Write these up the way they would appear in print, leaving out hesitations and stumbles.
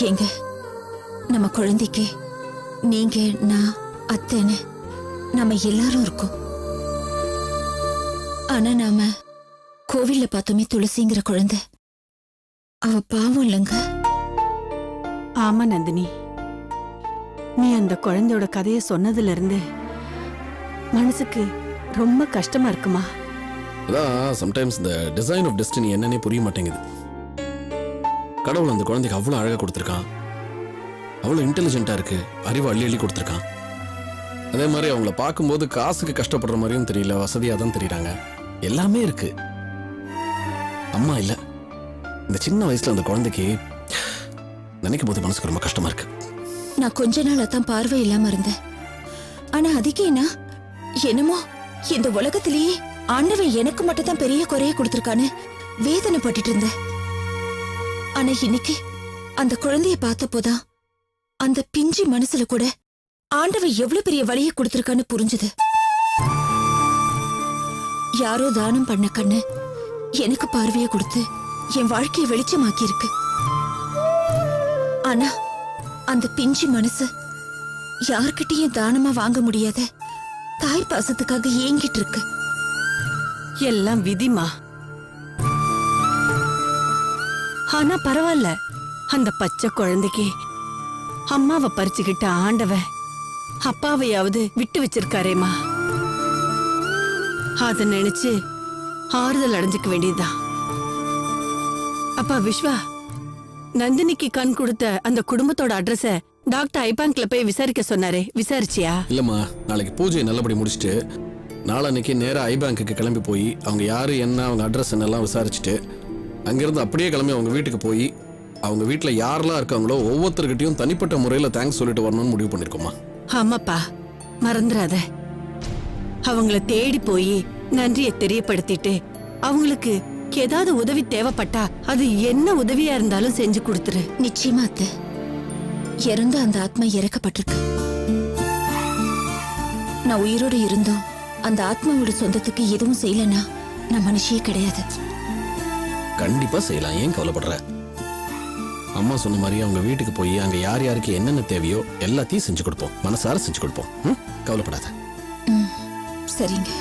ஏங்க, நம்ம குழந்தைக்கு நீங்க, நான், அத்தைன்னு நம்ம எல்லாரும் இருக்கோம். ஆனா நாம கோவில்ல பார்த்தோமே துளசிங்கிற குழந்தை, அவ பாவம் இல்லைங்க. ஆமா நந்தினி, நீ அந்த குழந்தையோட கதைய சொன்னதுல இருந்து மனசுக்கு ரொம்ப கஷ்டமா இருக்குமா? அதான் சம்டைம்ஸ் இந்த டிசைன் ஆஃப் டெஸ்டினி என்னன்னே புரிய மாட்டேங்குது. கடவுள் அந்த குழந்தைக்கு அவ்வளோ அழகாக கொடுத்துருக்கான், அவ்வளோ இன்டெலிஜென்ட்டாக இருக்கு, அறிவு அள்ளி அள்ளி கொடுத்துருக்கான். அதே மாதிரி அவங்கள பார்க்கும்போது காசுக்கு கஷ்டப்படுற மாதிரியும் தெரியல, வசதியாக தான் தெரியுறாங்க. எல்லாமே இருக்கு. அம்மா இல்லை, இந்த சின்ன வயசுல அந்த குழந்தைக்கு நினைக்கும் போது மனசுக்கு ரொம்ப கஷ்டமா இருக்கு. நான் கொஞ்ச நாள் தான் பார்வை இல்லாம இருந்தேன். ஆனா அதுக்கே நான் என்னமோ இந்த உலகத்திலேயே ஆண்டவன் எனக்கு மட்டும் தான் பெரிய குறைய கொடுத்திருக்கான்னு வேதனைப்பட்டுட்டு இருந்தேன். ஆனா இன்னைக்கு அந்த குழந்தைய பார்த்தப்போதான் அந்த பிஞ்சு மனசுல கூட ஆண்டவன் எவ்வளவு பெரிய வழியை கொடுத்திருக்கான்னு புரிஞ்சுது. யாரோ தானம் பண்ண கண்ணு எனக்கு பார்வையை கொடுத்து என் வாழ்க்கையை வெளிச்சமாக்கி இருக்கு. ஆனா அந்த பிஞ்சு மனசு யார்கிட்டயும் தானமா வாங்க முடியாத தாய் பாசத்துக்காக ஏங்கிட்டு இருக்கு. எல்லாம் விதிமா. ஆனா பரவாயில்ல, அந்த பச்சை குழந்தைக்கு அம்மாவை பறிச்சுக்கிட்ட ஆண்டவன் அப்பாவையாவது விட்டு வச்சிருக்காரேமா. அத நினைச்சு ஆறுதல் அடைஞ்சுக்க வேண்டியதுதான். அப்பா விஸ்வா, நந்தினிக்கு கண் கொடுத்த அந்த குடும்பத்தோட அட்ரஸ டாக்டர் ஐபாங்க்ல போய் விசாரிக்க சொன்னாரே, விசாரிச்சியா? இல்லம்மா, நாளைக்கு பூஜையை நல்லபடி முடிச்சுட்டு நாளன்னைக்கு நேராக ஐபேங்க்குக்கு கிளம்பி போய் அவங்க யாரு என்ன, அவங்க அட்ரஸ் என்னெல்லாம் விசாரிச்சுட்டு அங்கிருந்து அப்படியே கிளம்பி அவங்க வீட்டுக்கு போய் அவங்க வீட்டில் யாரெல்லாம் இருக்காங்களோ ஒவ்வொருத்தர்கிட்டையும் தனிப்பட்ட முறையில் தேங்க்ஸ் சொல்லிட்டு வரணும்னு முடிவு பண்ணிருக்கோமா. ஆமாப்பா, மறந்துடாத. அவங்கள தேடி போய் நன்றியை தெரியப்படுத்திட்டு அவங்களுக்கு ஏதாவது உதவி தேவைப்பட்டா அது என்ன உதவியா இருந்தாலும் செஞ்சு கொடுத்துரு. நிச்சயமா அத்தை, இறந்த அந்த ஆத்மா இறக்கப்பட்டிருக்கு. நான் உயிரோடு இருந்தோம் அந்த ஆத்மாவோட சொந்தத்துக்கு எதுவும் செய்யலனா நான் மனுஷியே கிடையாது. கண்டிப்பா செய்யலாம், ஏன் கவலைப்படுற? அம்மா சொன்ன மாதிரி அவங்க வீட்டுக்கு போய் அங்க யார் யாருக்கு என்னென்ன தேவையோ எல்லாத்தையும் செஞ்சு கொடுப்போம், மனசார செஞ்சு கொடுப்போம். கவலைப்படாத. சரிங்க.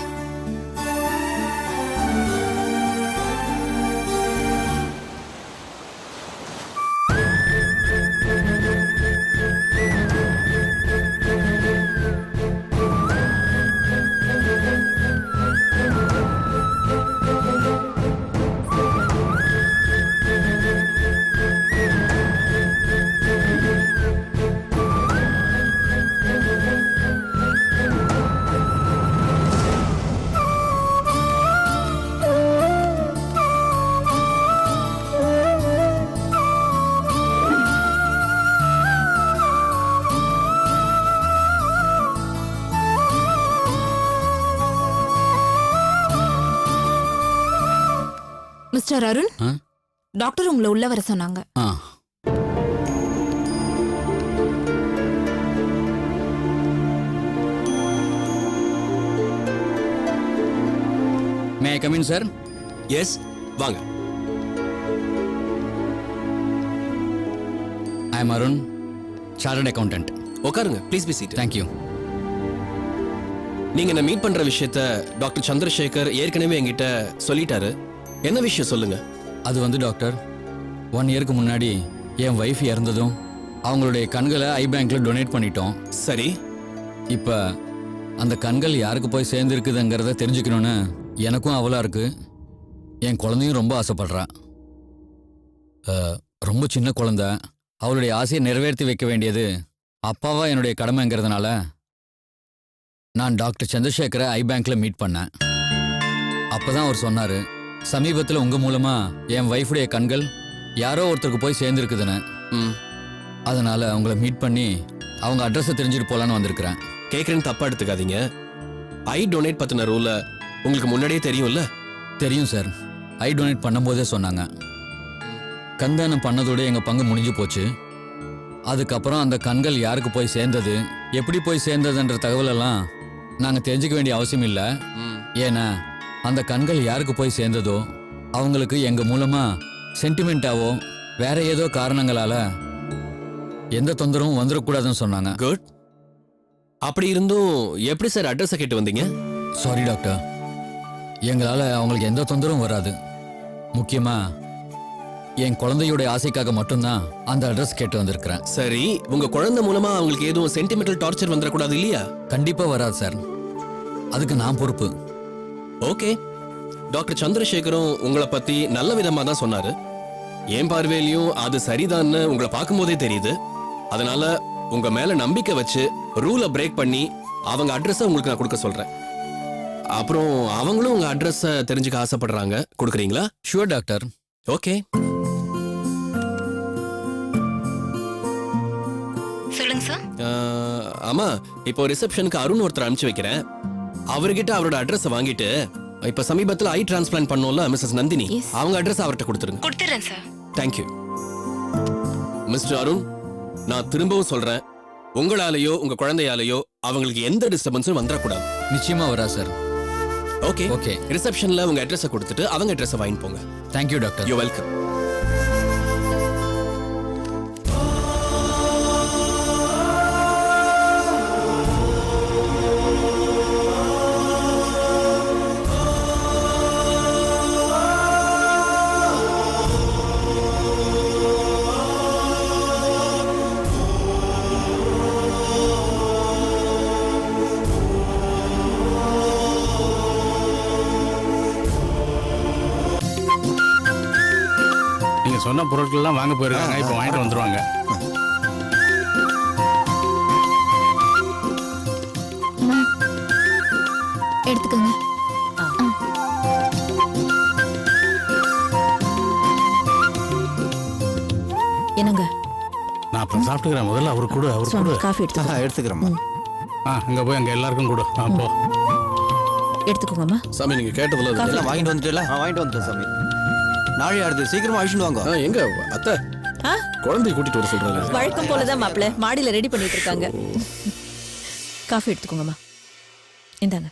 மிஸ்டர் அருண், டாக்டர் உங்களை உள்ள வர சொன்னாங்க. May I come in sir? Yes, வாங்க. I am Arun, chartered accountant. உட்காருங்க, please be seated. Thank you. நீங்க என்ன மீட் பண்ற விஷயத்த டாக்டர் சந்திரசேகர் ஏற்கனவே என்கிட்ட சொல்லிட்டாரு. என்ன விஷயம் சொல்லுங்க. அது வந்து டாக்டர், 1 இயருக்கு முன்னாடி என் ஒய்ஃப் இறந்ததும் அவங்களுடைய கண்களை ஐ பேங்க்ல டொனேட் பண்ணிட்டோம். சரி, இப்போ அந்த கண்கள் யாருக்கு போய் சேர்ந்துருக்குதுங்கிறத தெரிஞ்சுக்கணும்னு எனக்கும் அவளா இருக்கு. என் குழந்தையும் ரொம்ப ஆசைப்படுறா. ரொம்ப சின்ன குழந்தை, அவளுடைய ஆசையை நிறைவேற்றி வைக்க வேண்டியது அப்பாவா என்னுடைய கடமைங்கிறதுனால நான் டாக்டர் சந்திரசேகரை ஐ பேங்க்ல மீட் பண்ணேன். அப்பதான் அவர் சொன்னாரு, சமீபத்தில் உங்க மூலமா என் ஒய்ஃபுடைய கண்கள் யாரோ ஒருத்தருக்கு போய் சேர்ந்துருக்குதுன்னு. அதனால அவங்கள மீட் பண்ணி அவங்க அட்ரஸை தெரிஞ்சுட்டு போலான்னு வந்திருக்கிறேன். கேட்குறேன்னு தப்பா எடுத்துக்காதீங்க. ஐ டொனேட் பத்தின ரூல உங்களுக்கு முன்னாடியே தெரியும்ல? தெரியும் சார், ஐ டொனேட் பண்ணும்போதே சொன்னாங்க. கண்தானம் பண்ணதோட எங்கள் பங்கு முடிஞ்சு போச்சு. அதுக்கப்புறம் அந்த கண்கள் யாருக்கு போய் சேர்ந்தது, எப்படி போய் சேர்ந்ததுன்ற தகவலெல்லாம் நாங்கள் தெரிஞ்சுக்க வேண்டிய அவசியம் இல்லை. ஏன்னா அந்த கண்கள் யாருக்கு போய் சேர்ந்ததோ அவங்களுக்கு எங்கள் மூலமாக சென்டிமெண்ட்டாவோ வேற ஏதோ காரணங்களால் எந்த தொந்தரவும் வந்துடக்கூடாதுன்னு சொன்னாங்க. குட். அப்படி இருந்தும் எப்படி சார் அட்ரஸை கேட்டு வந்தீங்க? சாரி டாக்டர், எங்களால் அவங்களுக்கு எந்த தொந்தரவும் வராது. முக்கியமா என் குழந்தையோட ஆசைக்காக மட்டும்தான் அந்த அட்ரஸ் கேட்டு வந்திருக்கிறேன். சரி, உங்க குழந்தை மூலமா அவங்களுக்கு எதுவும் சென்டிமெண்டல் டார்ச்சர் வந்துடக்கூடாது இல்லையா? கண்டிப்பா வராது சார், அதுக்கு நான் பொறுப்பு. ஓகே. டாக்டர் சந்திரசேகரும் உங்களை பத்தி நல்ல விதமா தான் சொன்னாரு. என் பார்வையிலையும் அது சரிதான்னு உங்களை பார்க்கும்போதே தெரியுது. அதனால உங்க மேல நம்பிக்கை வச்சு ரூலை பிரேக் பண்ணி அவங்க அட்ரஸை உங்களுக்கு நான் கொடுக்க சொல்றேன். அப்புறம் அவங்களும் உங்க அட்ரஸை தெரிஞ்சுக்க ஆசைப்படுறாங்க. கொடுக்குறீங்களா? Sure doctor. ஓகே. சொல்லுங்க சார். ஆமா, இப்போ ரிசப்ஷனுக்கு அருண் ஒருத்தர் அனுப்பிச்சு வைக்கிறேன். அவர்கிட்ட அவரோட அட்ரஸை வாங்கிட்டு இப்ப சமீபத்தில் ஐ டிரான்ஸ்பிளான்ட் பண்ணோம்ல மிஸ்ஸஸ் நந்தினி, Yes. அவங்க அட்ரஸ் அவர்கிட்ட கொடுத்துருங்க. கொடுத்துறேன் சார். தேங்க்யூ. மிஸ்டர் அருண், நான் திரும்பவும் சொல்றேன், உங்களாலேயோ உங்க குழந்தையாலேயோ அவங்களுக்கு எந்த டிஸ்டர்பன்ஸும் வந்துடக்கூடாது. நிச்சயமா வரா சார். Okay okay. ரிசப்ஷன்ல உங்க அட்ரஸை கொடுத்துட்டு அவங்க அட்ரஸை வாங்கி போங்க. Thank you doctor. You welcome. நீங்க சொன்ன பொருட்கள் எல்லாம் வாங்க போயிருக்காங்க. இப்போ வாங்கிட்டு வந்துருவாங்க. எடுத்துக்கோங்க. என்னங்க நான் அப்புறம் சாப்பிட்டுக்கிறேன். முதல்ல அவரு கூட காஃபி எடுத்துக்கிறோம்மா. அங்க போய் அங்க எல்லாருக்கும் கொடு. போ. எடுத்துக்கோங்கம்மா. சாமி நீங்க கேட்டதுல அது- எல்லாம் வாங்கிட்டு வந்துட்டல? வாங்கிட்டு வந்துட்டேன் சாமி. நாளை அடுத்து சீக்கிரமா அழிச்சுட்டு வாங்க. எங்க அத்தை குழந்தைய கூட்டிட்டு வர சொல்றாரு. வழக்கம் போலதான் மாப்பிள்ள மாடியில ரெடி பண்ணிட்டு இருக்காங்க. காஃபி எடுத்துக்கோங்கம்மா. இந்தாங்க.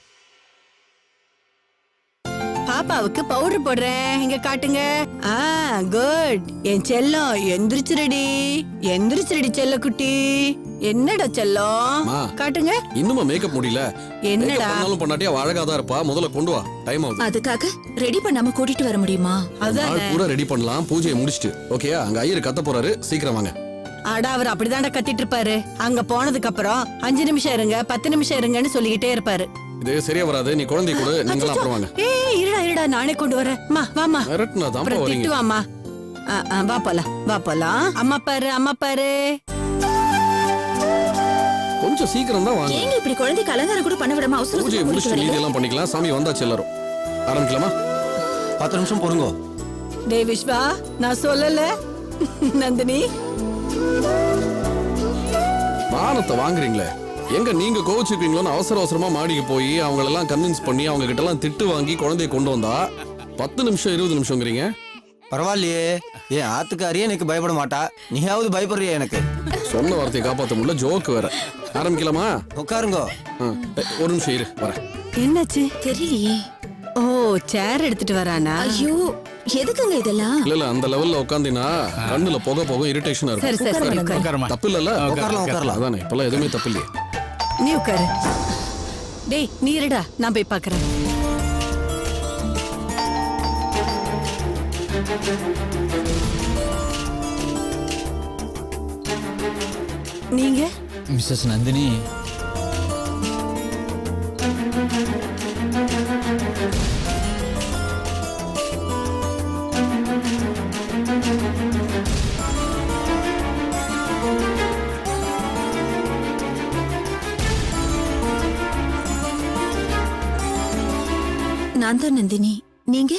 பாப்பாவுக்கு பவுடர் போடுறேன். இங்க காட்டுங்க. குட். என் செல்லம் எந்திரிச்சிரடி, எந்திரிச்சிரடி செல்ல குட்டி. என்னடா செல்லம்? அம்மா. காட்டுங்க. இன்னுமா மேக்கப் முடியல? என்னடா? Makeup பண்ணாலும் பண்ணாட்டியா அழகா தான் இருப்பா. முதல்ல கொண்டு வா, டைம் ஆகுது. அதுக்காக ரெடி பண்ணாம கூட்டிட்டு வர முடியுமா? அதானே. நாள் கூட ரெடி பண்ணலாம். பூஜையை முடிச்சிட்டு ஓகேயா? அங்க ஐயர் கத்த போறாரு, சீக்கிரம் வாங்க. அடா அவர் அப்படிதான்டா கத்திட்டு இருப்பாரு. அங்க போனதுக்கு அப்புறம் 5 நிமிஷம் இருங்க, 10 நிமிஷம் இருங்கன்னு சொல்லிக்கிட்டே இருப்பாரு. இது சரியா வராது. நீ குழந்தை கூட நீங்களும் அப்புறம் வாங்க. ஏய் இருடா இருடா, நானே கொண்டு வரேன். வாமா. மிரட்டுனா தான் அப்புறம் வரீங்க. திட்டுவாமா. வா போலாம், வா போலாம். அம்மா பாரு, அம்மா பாரு. கொஞ்சம் சீக்கிரம் தான் வாங்க. ஏங்க இப்படி குழந்தைக்கு அலங்காரம் கூட பண்ண விடாம பூஜையை அவசரமா முடிச்சுட்டு கூட்டிட்டு மீதி வரீங்க? எல்லாம் பண்ணிக்கலாம். சாமி வந்தாச்சு எல்லாரும். ஆரம்பிக்கலாமா? 10 நிமிஷம் பொறுங்கோ. டேய் விஸ்வா, நான் சொல்லல. நந்தினி மானத்தை வாங்குறீங்களே. எங்க நீங்க கோவிச்சுக்கீங்களோன்னு அவசர அவசரமா மாடிக்கு போய் அவங்களெல்லாம் கன்வின்ஸ் பண்ணி அவங்க கிட்ட எல்லாம் திட்டு வாங்கி குழந்தைய கொண்டு வந்தா 10 நிமிஷம் 20 நிமிஷம்ங்கிறீங்க. பரவாயில்லையே, என் ஆத்துக்காரியே எனக்கு பயப்பட மாட்டா. நீயாவது பயப்படுறியா எனக்கு? சொன்ன வார்த்தையை காப்பாற்ற முடியல. ஜோக்கு வேற. ஆரம்பிக்கலாமா? உட்காருங்கோ. ஒரு நிமிஷம் இரு, வரேன். என்னாச்சு? தெரியலையே. ஓ, சேர் எடுத்துட்டு வரானா? ஐயோ எதுக்குங்க இதெல்லாம்? இல்ல அந்த லெவல்ல உட்காந்தினா கண்ணுல போக போக இரிட்டேஷனா சரி இருக்கும். சரி சரி, உட்காரு. உட்காருமா. தப்பு இல்லல்ல? உட்காரலாம். அதானே, இப்பெல்லாம் எதுவுமே தப்பு இல்லையே. நீ உட்காரு. டேய் நீ இருடா, நான் போய் பாக்குறேன். நீங்க மிஸ்ஸஸ் நந்தினி, நான் தான் நந்தினி. நீங்க?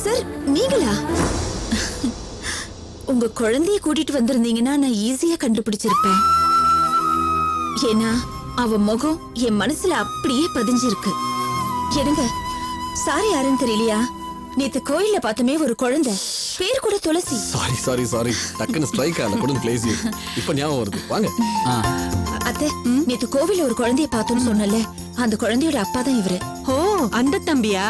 சார் நீங்களா? உங்க குழந்தைய கூட்டிட்டு வந்திருந்தீங்கன்னா நான் ஈஸியா கண்டுபிடிச்சிருப்பேன். ஏன்னா அவ முகம் என் மனசுல அப்படியே பதிஞ்சிருக்கு. என்னங்க, சாரி யாருன்னு தெரியலையா? நேத்து கோயில்ல பார்த்தமே ஒரு குழந்தை, பேர் கூட துளசி. சாரி டக்குன்னு ஸ்ட்ரைக் ஆகல கூட பிளேஸ் இப்ப ஞாபகம் வருது. வாங்க. அத்தை, நேத்து கோவில்ல ஒரு குழந்தைய பார்த்தோம்னு சொன்னல, அந்த குழந்தையோட அப்பா தான் இவரு. ஓ, அந்த தம்பியா?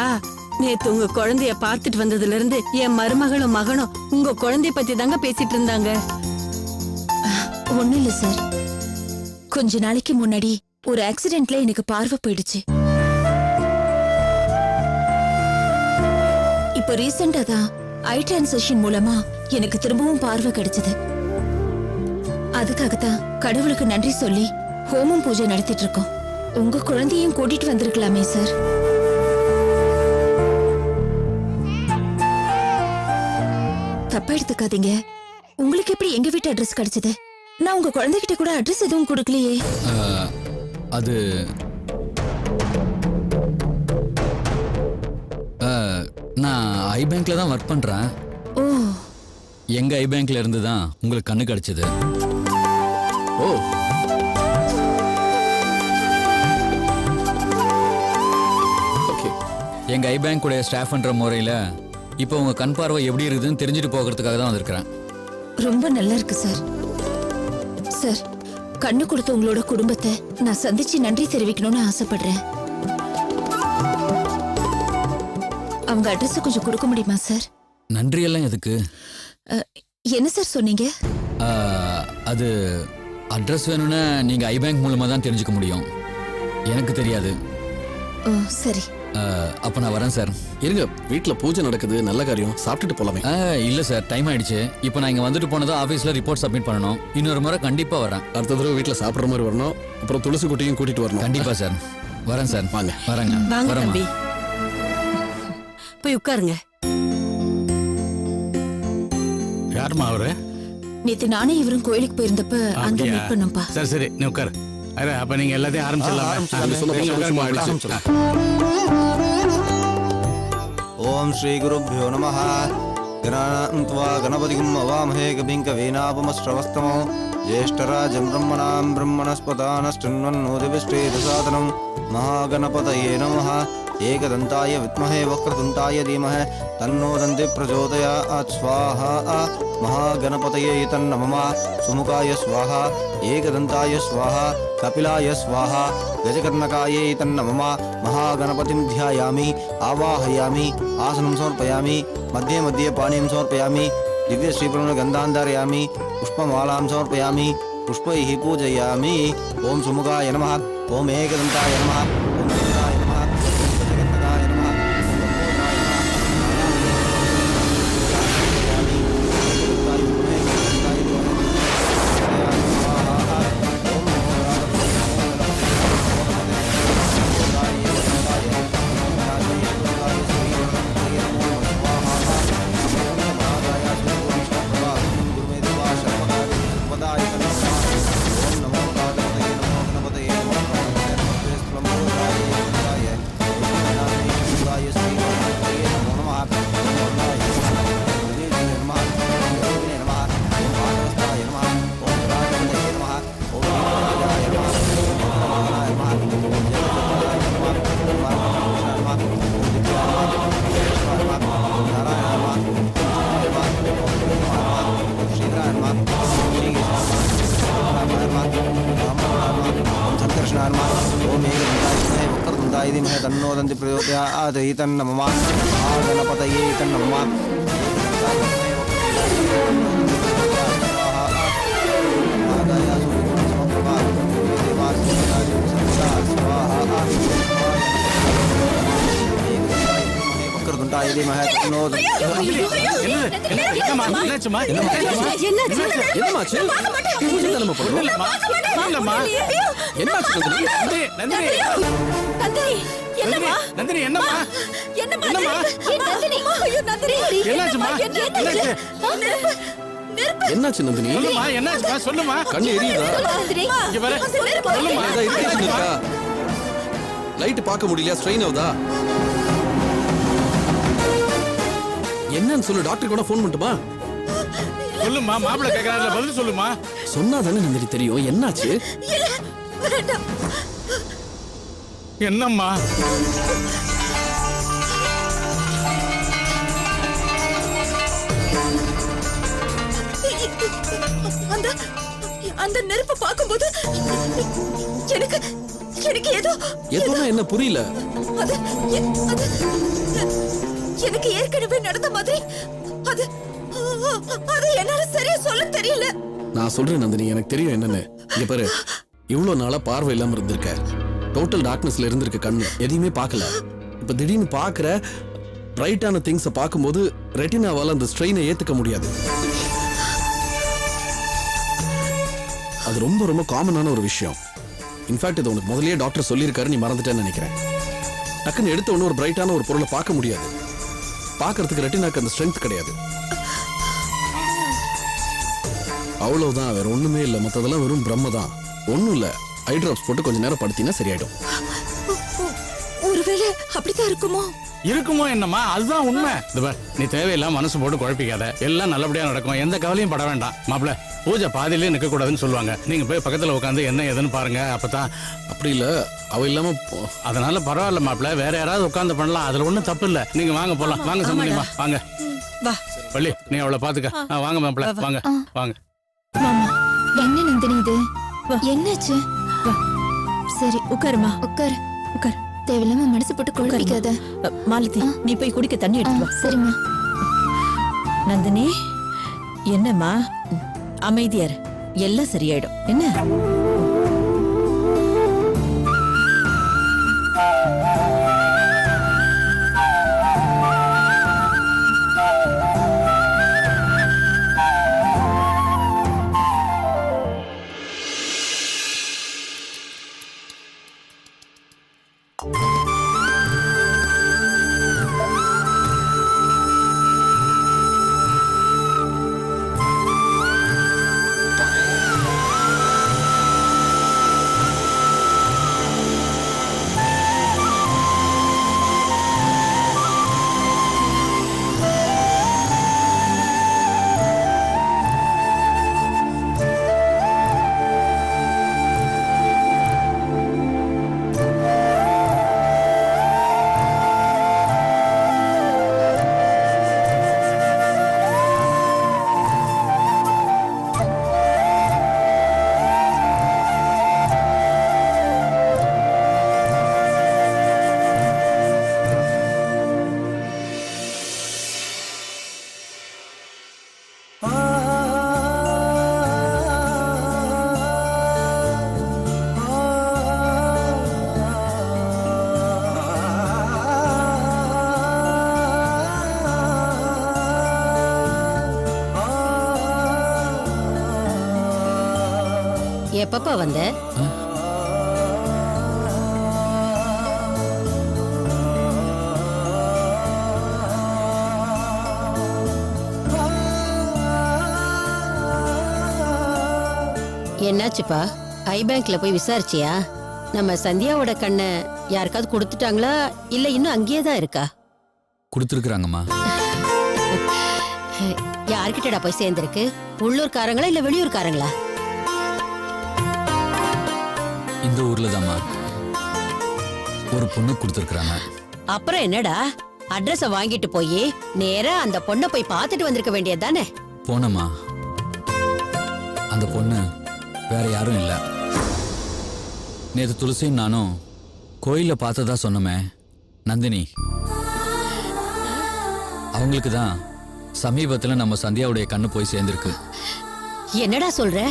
நேத்து உங்க குழந்தைய பார்த்துட்டு வந்ததுல இருந்து என் மருமகளும் மகனும் உங்க குழந்தைய பத்தி தாங்க பேசிட்டு இருந்தாங்க. ஒண்ணும் இல்ல சார், கொஞ்ச நாளைக்கு முன்னாடி ஒரு ஆக்சிடென்ட்ல எனக்கு பார்வை போயிடுச்சு. இப்ப ரீசெண்டா தான் ஐ டிரான்ஸ்ஃபர் மூலமா எனக்கு திரும்பவும் பார்வை கிடைச்சது. அதுக்காகத்தான் கடவுளுக்கு நன்றி சொல்லி ஹோமம் பூஜை நடத்திட்டு இருக்கோம். உங்க குழந்தையும் கூட்டிட்டு வந்திருக்கலாமே சார். தப்பா எடுத்துக்காதீங்க. உங்களுக்கு எப்படி எங்க வீட்டு அட்ரஸ் கிடைச்சது? நான் உங்க குழந்தைகிட்ட கூட அட்ரஸ் எதுவும் கொடுக்கலையே. அது நான் ஐ பேங்க்ல தான் ஒர்க் பண்றேன். ஓ, எங்க ஐ பேங்க்ல இருந்து தான் உங்களுக்கு கண்ணு கிடைச்சது. ஓ, ஓகே. எங்க ஐ பேங்க் உடைய ஸ்டாஃப்ன்ற முறையில இப்போ உங்க கண் பார்வை எப்படி இருக்குதுன்னு தெரிஞ்சுட்டு போகிறதுக்காக தான் வந்திருக்கிறேன். ரொம்ப நல்லா இருக்கு சார். சார், கண்ணு கொடுத்த உங்களோட குடும்பத்தை நான் சந்திச்சு நன்றி தெரிவிக்கணும்னு ஆசைப்படுறேன். அவங்க அட்ரஸ் கொஞ்சம் கொடுக்க முடியுமா சார்? நன்றி எல்லாம் எதுக்கு? என்ன சார் சொன்னீங்க? அது அட்ரஸ் வேணும்னா நீங்க ஐ பேங்க் மூலமா தான் தெரிஞ்சுக்க முடியும். எனக்கு தெரியாது. ஓ, சரி. அப்ப நான் வரேன் சார். இருங்க, வீட்ல பூஜை நடக்குது, நல்ல காரியம், சாப்பிட்டுட்டு போலாமே. இல்ல சார், டைம் ஆயிடுச்சு. இப்போ நான் இங்க வந்துட்டு போனதும் ஆபீஸ்ல ரிப்போர்ட் சப்மிட் பண்ணணும். இன்னொரு முறை கண்டிப்பா வரேன். அடுத்த தடவை வீட்ல சாப்பிடுற மாதிரி வரணும். அப்புறம் துளசி குட்டியும் கூட்டிட்டு வரணும். கண்டிப்பா சார், வரேன் சார். வாங்க. வரேங்க. வாங்க வரேம்மா. தம்பி, போய் உட்காருங்க. யாருமா அவரு? நேத்து நானே இவரும் கோயிலுக்கு போயிருந்தப்ப அங்க அப்படியா? மீட் பண்ணோம்பா. சரி நீ உட்காரு. அரே, அப்ப நீங்க எல்லாத்தையும் நீங்க சொன்ன ஆரம்பிச்சிடலாம். ஆரம்பிச்சிடலாம். ஓம் ஸ்ரீ குருப்யோ நமः. கணாநாம் த்வா கணபதிம் அவாமஹே கவிம் கவீனாபமஸ்ரவஸ்தமோ ஜேஷ்டராஜம் பிரம்மணாம் பிரம்மணஸ்பதானஸ்டன்வன்னோதிவிஷ்டேதசாதனம் மகாகணபதயே நமः. ஏகதந்தாய வித்மஹே வக்ரதுண்டாய தீமஹி தன்னோ தந்தி பிரச்சோதயாத். ஸ்வாஹா. மகாகணபதயே தன்னம. சுமுகாய ஸ்வாஹா. ஏகதந்தாய ஸ்வாஹா. கபிலாய ஸ்வாஹா. கஜகர்ணகாயை தன்னம. மகாகணபதிம் ध्यायामि आवाहयामि. आसनं समर्पयामि. मध्ये मध्ये पाणिं समर्पयामि. दिव्यश्रीपूर्णगन्धान्धारयामि. पुष्पमालां समर्पयामि. पुष्पैः पूजयामि. ओं सुमुखाय नमः. ओं एकदन्ताय नमः. ओं गजाय नमः. गजकर्णकाय नमः. तन्नो दन्ति प्रचोदयात्. तन्नमः. महागणपतये तन्नमः. வக்ரதுண்டாய தீமஹி தன்னோ என்னாச்சுமா? என்னமாச்சு? பூஜை தானே பண்றோம். என்னாச்சு நந்தினி? நந்தினி என்னம்மா? என்னாச்சுமா? என்னாச்சு நந்தினி? சொல்லுமா, என்னாச்சுமா? சொல்லுமா. கண்ணு எரியுதா? இங்க பாரு. சொல்லுமா. ஏதா irritation இருக்கா? லைட் பார்க்க முடியலையா? ஸ்ட்ரெயின் ஆகுதா? என்னன்னு சொல்லு, டாக்டர் கூட ஃபோன் பண்ணட்டுமா? சொல்லுமா, மாப்பிள்ளை கேக்குறாருல, பதில் சொல்லுமா. சொன்னா தானே நந்தினி தெரியும். என்னாச்சு? வேண்டாம். என்னம்மா அந்த அந்த நெருப்பை பார்க்கும்போது எனக்கு எனக்கு ஏதோ எதுனா என்ன புரியல? அது அது எனக்கு ஏற்கனவே நடந்த மாதிரி அது அது என்னால சரியா சொல்ல தெரியல. நான் சொல்றேன் நந்தினி, எனக்கு தெரியும் என்னன்னு. இங்க பாரு, இவ்வளவு நாளா பார்வை இல்லாம இருந்திருக்க, டோட்டல் டார்க்னஸ்ல இருந்திருக்க கண்ணு, எதையுமே பார்க்கல. இப்ப திடீர்னு பாக்குற பிரைட்டான திங்ஸை பார்க்கும்போது ரெட்டினாவால அந்த ஸ்ட்ரெயினை ஏத்துக்க முடியாது. அது ரொம்ப ரொம்ப காமனான ஒரு விஷயம். இன்ஃபேக்ட் இது உனக்கு முதல்லயே டாக்டர் சொல்லியிருக்காரு, நீ மறந்துட்டேன்னு நினைக்கிறேன். டக்குன்னு எடுத்த உடனே ஒரு பிரைட்டான ஒரு பொருளை பார்க்க முடியாது. பார்க்கறதுக்கு ரெட்டினாக்கு அந்த ஸ்ட்ரென்த் கிடையாது. அவ்வளவுதான், வேற ஒண்ணுமே இல்லை. மற்றதெல்லாம் வெறும் பிரம்ம தான். ஒன்றும் இல்லை, ஐ டிராப்ஸ் போட்டு கொஞ்ச நேரம் படுத்தினா சரியாயிடும். ஒருவேளை அப்படித்தான் இருக்குமோ? இருக்குமோ என்னம்மா, அதுதான் உண்மை. இது பார், நீ தேவையில்லாம மனசு போட்டு குழப்பிக்காத. எல்லாம் நல்லபடியா நடக்கும், எந்த கவலையும் பட வேண்டாம். மாப்பிள்ள, பூஜை பாதியிலே நிக்க கூடாதுன்னு சொல்லுவாங்க. நீங்க போய் பக்கத்துல உட்காந்து என்ன ஏதுன்னு பாருங்க. அப்பதான். அப்படி இல்ல, அவ இல்லாம அதனால பரவாயில்ல மாப்பிள்ள, வேற யாராவது உட்காந்து பண்ணலாம், அதுல ஒண்ணும் தப்பு இல்ல. நீங்க வாங்க போலாம். வாங்க சம்பந்திமா, வாங்க. வா. வள்ளி, நீ அவளை பாத்துக்க. வாங்க மாப்பிள்ள, வாங்க வாங்க. மாமா, என்ன நந்தினி இது? என்னாச்சு? சரி உட்காருமா. உட்கார். உட்கார். தேவையில்லாம மனசு போட்டு குழப்பிக்காத. மாலதி, நீ போய் குடிக்க தண்ணி எடுத்து வா. சரிம்மா. நந்தினி, என்னம்மா அமைதியார், எல்லாம் சரியாயிடும். என்ன? எப்பப்பா வந்த? என்னாச்சுப்பா? ஐ பேங்க்ல போய் விசாரிச்சியா? நம்ம சந்தியாவோட கண்ணை யாருக்காவது கொடுத்துட்டாங்களா, இல்ல இன்னும் அங்கேயே தான் இருக்கா? கொடுத்துருக்குறாங்கம்மா. யார்கிட்டடா போய் சேர்ந்திருக்கு? உள்ளூர்காரங்களா இல்ல வெளியூர்காரங்களா? இந்த ஊர்ல தாம்மா ஒரு பொண்ணு கொடுத்துருக்குறாங்க. அப்புறம் என்னடா, அட்ரஸ வாங்கிட்டு போய் நேரா அந்த பொண்ணை போய் பார்த்துட்டு வந்திருக்க வேண்டியது தானே? போனம்மா, அந்த பொண்ணு வேற யாரும் இல்ல. நேற்று துளசியும் நானும் கோயில்ல பார்த்ததா சொன்னோமே, நந்தினி. அவங்களுக்கு தான் சமீபத்துல நம்ம சந்தியாவுடைய கண்ணு போய் சேர்ந்திருக்கு. என்னடா சொல்ற?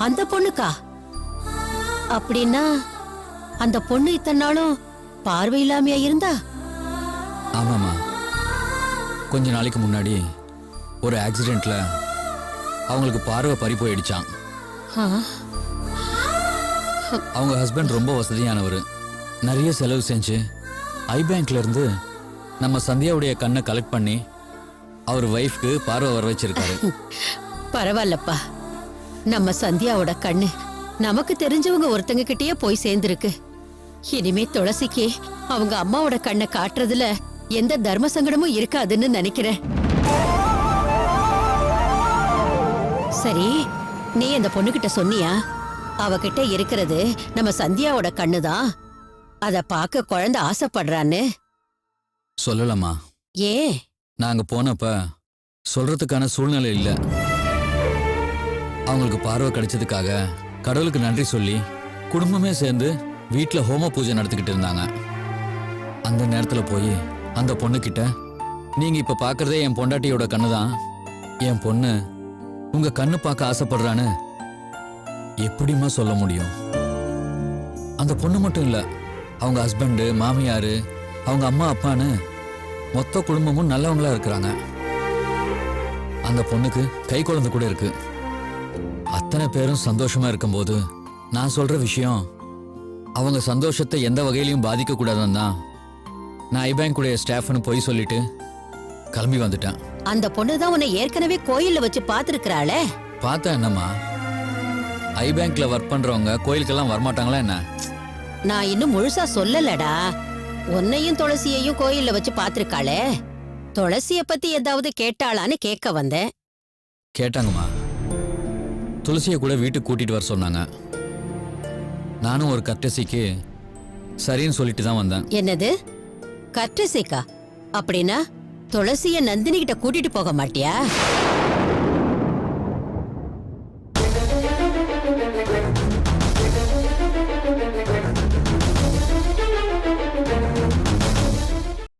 அந்த பொண்ணுக்கா? அப்படின்னா அந்த பொண்ணு இத்தனை நாளும் பார்வை இல்லாமையா இருந்தா? ஆமாம்மா, கொஞ்ச நாளைக்கு முன்னாடி ஒரு ஆக்சிடென்ட்ல அவங்களுக்கு பார்வை பறி போயிடுச்சான். ஆ, அவங்க ஹஸ்பண்ட் ரொம்ப வசதியானவர். நிறைய செலவு செஞ்சு ஐ பேங்க்ல இருந்து நம்ம சந்தியாவுடைய கண்ணை கலெக்ட் பண்ணி அவர் வைஃப்க்கு பார்வை வர வச்சிருக்காரு. பரவாயில்லப்பா. நம்ம சந்தியாவோட கண்ணு நமக்கு தெரிஞ்சவங்க ஒருத்தங்க கிட்டயே போய் சேர்ந்திருக்கு. இனிமே துளசிக்கு அவங்க அம்மாவோட கண்ணை காட்டுறதுல எந்த தர்ம சங்கடமும் இருக்காதுன்னு நினைக்கிறேன். சரி, நீ அந்த பொண்ணுகிட்ட சொன்னியா அவகிட்ட இருக்கிறது நம்ம சந்தியாவோட கண்ணுதான். அத பார்க்க குழந்தை ஆசைப்படுறான்னு. சொல்லலாமா? ஏன்? நாங்க போனப்ப சொல்றதுக்கான சூழ்நிலை இல்ல. அவங்களுக்கு பார்வை கிடைச்சதுக்காக கடவுளுக்கு நன்றி சொல்லி குடும்பமே சேர்ந்து வீட்ல ஹோம பூஜை நடத்திக்கிட்டு இருந்தாங்க. அந்த நேரத்துல போய் அந்த பொண்ணுகிட்ட, நீங்க இப்ப பாக்குறதே என் பொண்டாட்டியோட கண்ணுதான், என் பொண்ணு உங்க கண்ணு பார்க்க ஆசைப்படுறான்னு எப்படிம்மா சொல்ல முடியும்? அந்த பொண்ணு மட்டும் இல்ல, அவங்க ஹஸ்பண்டு, மாமியாரு, அவங்க அம்மா அப்பான்னு மொத்த குடும்பமும் நல்லவங்களா இருக்கிறாங்க. அந்த பொண்ணுக்கு கை குழந்தை கூட இருக்கு. அத்தனை பேரும் சந்தோஷமா இருக்கும்போது நான் சொல்ற விஷயம் அவங்க சந்தோஷத்தை எந்த வகையிலையும் பாதிக்க கூடாதுன்னு தான் நான் ஐபேங்க் உடைய ஸ்டாஃப்னு போய் சொல்லிட்டு கிளம்பி வந்துட்டேன். அந்த பொண்ணுதான் உன்னை ஏற்கனவே கோயில்ல வச்சு பாத்துருக்கிறாளே. பார்த்தா என்னம்மா, ஐபேங்க்ல ஒர்க் பண்றவங்க கோயிலுக்கெல்லாம் வரமாட்டாங்களா என்ன? நான் இன்னும் முழுசா சொல்லலடா. உன்னையும் துளசியையும் கோயில்ல வச்சு பாத்திருக்காளே. துளசிய பத்தி ஏதாவது கேட்டாளான்னு கேட்க வந்தேன். கேட்டாங்கம்மா. துளசியை கூட வீட்டுக்கு கூட்டிட்டு வர சொன்னாங்க. நானும் ஒரு கட்டசிக்கு சரின்னு சொல்லிட்டு தான் வந்தேன். என்னது கர்டசிக்கா? அப்படின்னா துளசிய நந்தினி கிட்ட கூட்டிட்டு போக மாட்டியா?